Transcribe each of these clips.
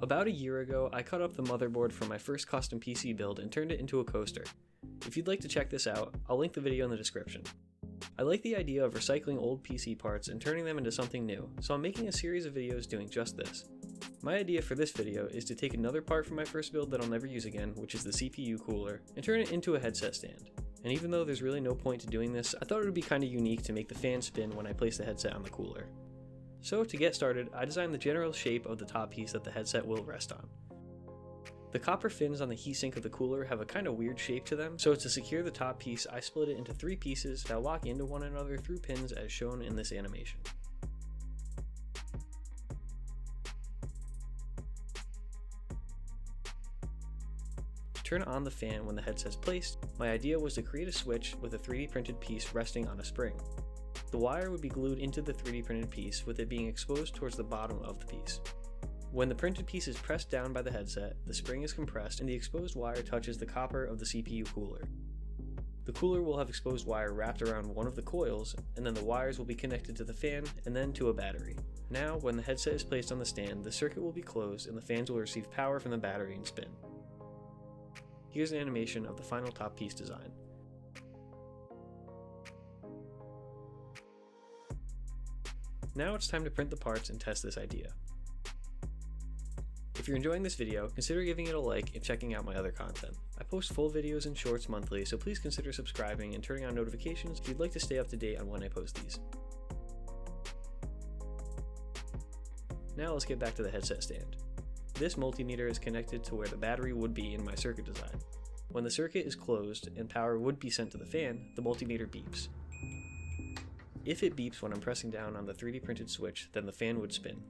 About a year ago, I cut up the motherboard from my first custom PC build and turned it into a coaster. If you'd like to check this out, I'll link the video in the description. I like the idea of recycling old PC parts and turning them into something new, so I'm making a series of videos doing just this. My idea for this video is to take another part from my first build that I'll never use again, which is the CPU cooler, and turn it into a headset stand. And even though there's really no point to doing this, I thought it would be kinda unique to make the fan spin when I place the headset on the cooler. So to get started, I designed the general shape of the top piece that the headset will rest on. The copper fins on the heatsink of the cooler have a kind of weird shape to them, so to secure the top piece, I split it into 3 pieces that lock into one another through pins as shown in this animation. To turn on the fan when the headset's placed, my idea was to create a switch with a 3D printed piece resting on a spring. The wire would be glued into the 3D printed piece with it being exposed towards the bottom of the piece. When the printed piece is pressed down by the headset, the spring is compressed and the exposed wire touches the copper of the CPU cooler. The cooler will have exposed wire wrapped around one of the coils, and then the wires will be connected to the fan and then to a battery. Now, when the headset is placed on the stand, the circuit will be closed and the fans will receive power from the battery and spin. Here's an animation of the final top piece design. Now it's time to print the parts and test this idea. If you're enjoying this video, consider giving it a like and checking out my other content. I post full videos and shorts monthly, so please consider subscribing and turning on notifications if you'd like to stay up to date on when I post these. Now let's get back to the headset stand. This multimeter is connected to where the battery would be in my circuit design. When the circuit is closed and power would be sent to the fan, the multimeter beeps. If it beeps when I'm pressing down on the 3D printed switch, then the fan would spin.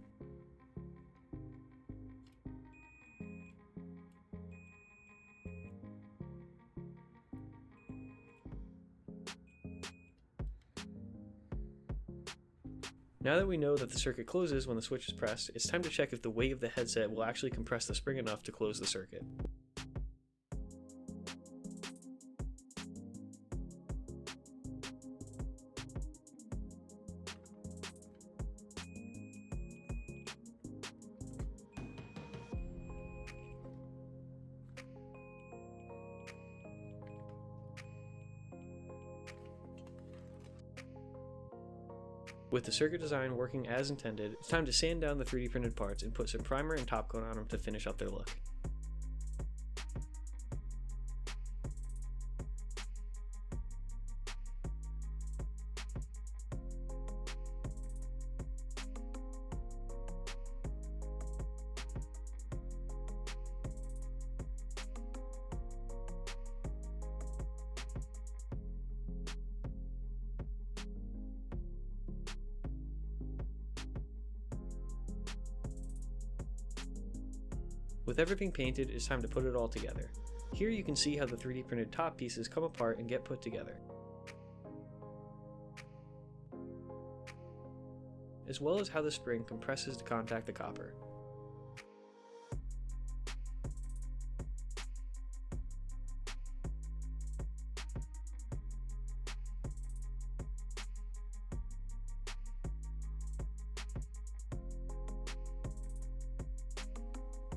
Now that we know that the circuit closes when the switch is pressed, it's time to check if the weight of the headset will actually compress the spring enough to close the circuit. With the circuit design working as intended, it's time to sand down the 3D printed parts and put some primer and top coat on them to finish up their look. With everything painted, it's time to put it all together. Here you can see how the 3D printed top pieces come apart and get put together, as well as how the spring compresses to contact the copper.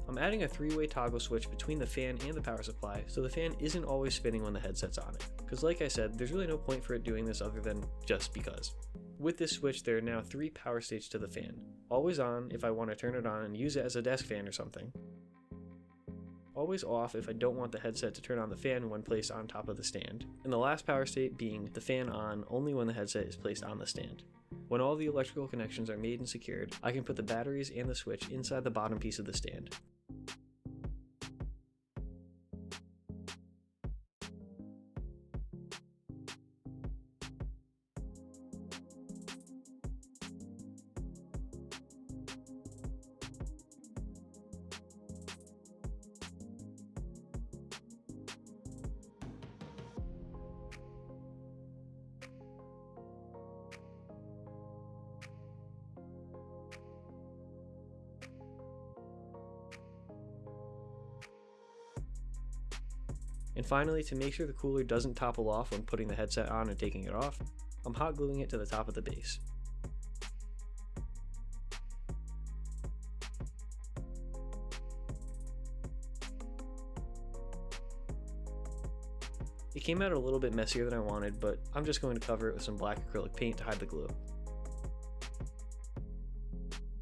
I'm adding a 3-way toggle switch between the fan and the power supply, so the fan isn't always spinning when the headset's on it, because like I said, there's really no point for it doing this other than just because. With this switch, there are now 3 power states to the fan. Always on if I want to turn it on and use it as a desk fan or something. Always off if I don't want the headset to turn on the fan when placed on top of the stand. And the last power state being the fan on only when the headset is placed on the stand. When all the electrical connections are made and secured, I can put the batteries and the switch inside the bottom piece of the stand. And finally, to make sure the cooler doesn't topple off when putting the headset on and taking it off, I'm hot gluing it to the top of the base. It came out a little bit messier than I wanted, but I'm just going to cover it with some black acrylic paint to hide the glue.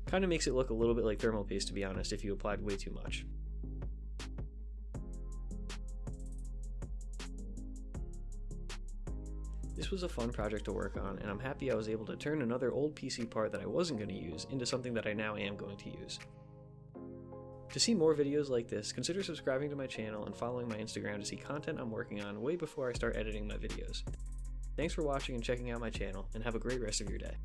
Kinda makes it look a little bit like thermal paste, to be honest, if you applied way too much. This was a fun project to work on, and I'm happy I was able to turn another old PC part that I wasn't going to use into something that I now am going to use. To see more videos like this, consider subscribing to my channel and following my Instagram to see content I'm working on way before I start editing my videos. Thanks for watching and checking out my channel, and have a great rest of your day.